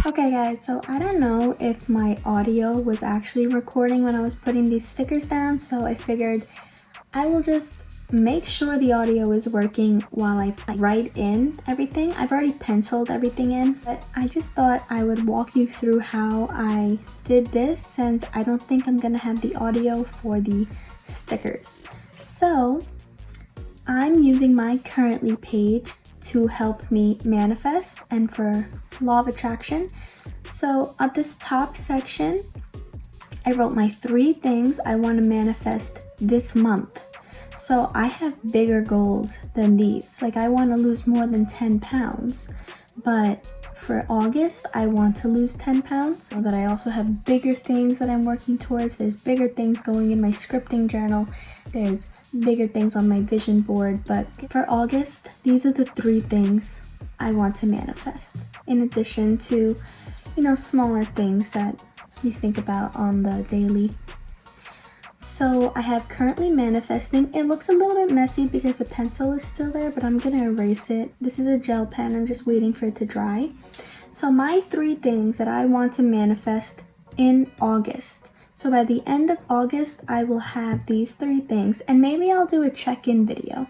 Okay guys, so I don't know if my audio was actually recording when I was putting these stickers down, so I figured I will just make sure the audio is working while I write in everything. I've already penciled everything in, but I just thought I would walk you through how I did this since I don't think I'm gonna have the audio for the stickers. So I'm using my currently page to help me manifest and for law of attraction. So at this top section, I wrote my 3 things I want to manifest this month. So I have bigger goals than these. Like I want to lose more than 10 pounds, but for August, I want to lose 10 pounds. So that I also have bigger things that I'm working towards. There's bigger things going in my scripting journal. There's bigger things on my vision board. But for August, these are the 3 things I want to manifest. In addition to, smaller things that you think about on the daily. So I have currently manifesting. It looks a little bit messy because the pencil is still there, but I'm gonna erase it. This is a gel pen, I'm just waiting for it to dry. So my 3 things that I want to manifest in August. So by the end of August, I will have these 3 things, and maybe I'll do a check-in video.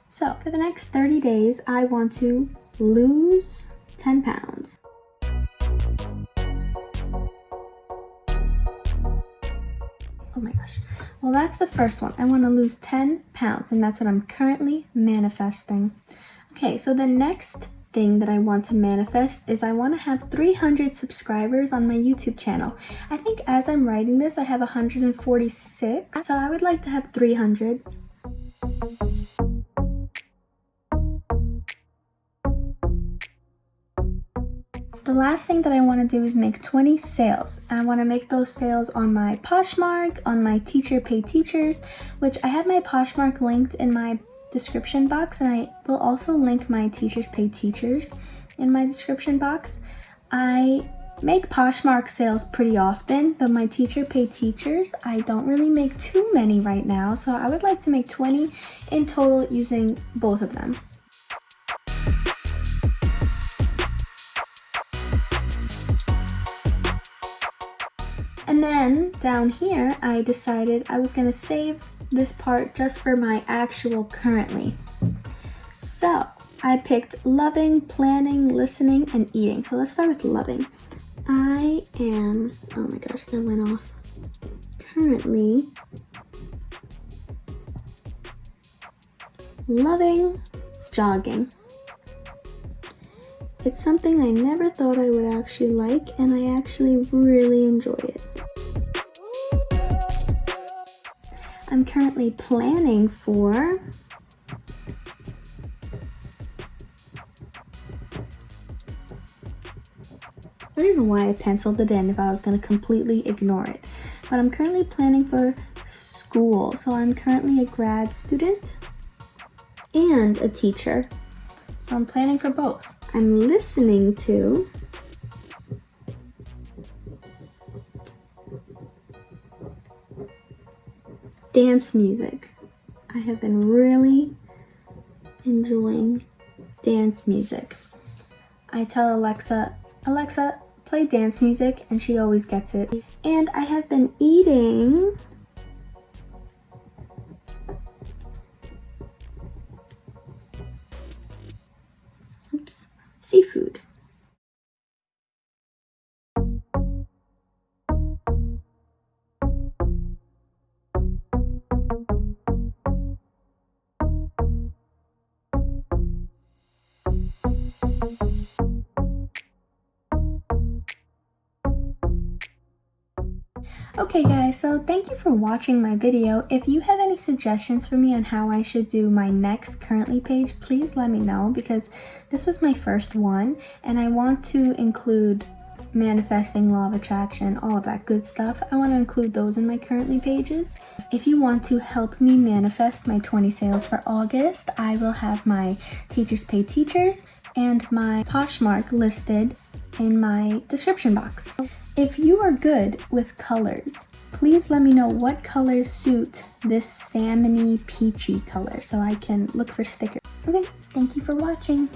So for the next 30 days, I want to lose 10 pounds. Oh my gosh. Well, that's the first one. I want to lose 10 pounds, and that's what I'm currently manifesting. Okay, so the next thing that I want to manifest is I want to have 300 subscribers on my YouTube channel. I think as I'm writing this, I have 146, so I would like to have 300. The last thing that I want to do is make 20 sales. I want to make those sales on my Poshmark, on my Teacher Pay Teachers, which I have my Poshmark linked in my description box, and I will also link my Teachers Pay Teachers in my description box. I make Poshmark sales pretty often, but my Teacher Pay Teachers, I don't really make too many right now, so I would like to make 20 in total using both of them. And then down here, I decided I was gonna save this part just for my actual currently. So I picked loving, planning, listening, and eating. So let's start with loving. I am, oh my gosh, that went off. Currently loving jogging. It's something I never thought I would actually like, and I actually really enjoy it. I'm currently planning for I don't know why I penciled it in if I was going to completely ignore it. But I'm currently planning for school. So I'm currently a grad student and a teacher. So I'm planning for both. I'm listening to dance music. I have been really enjoying dance music. I tell Alexa, play dance music, and she always gets it. And I have been eating seafood. Okay guys, so thank you for watching my video. If you have any suggestions for me on how I should do my next currently page, please let me know, because this was my first one and I want to include manifesting, law of attraction, all of that good stuff. I want to include those in my currently pages. If you want to help me manifest my 20 sales for August, I will have my Teachers Pay Teachers and my Poshmark listed in my description box. If you are good with colors, please let me know what colors suit this salmony peachy color so I can look for stickers. Okay, thank you for watching.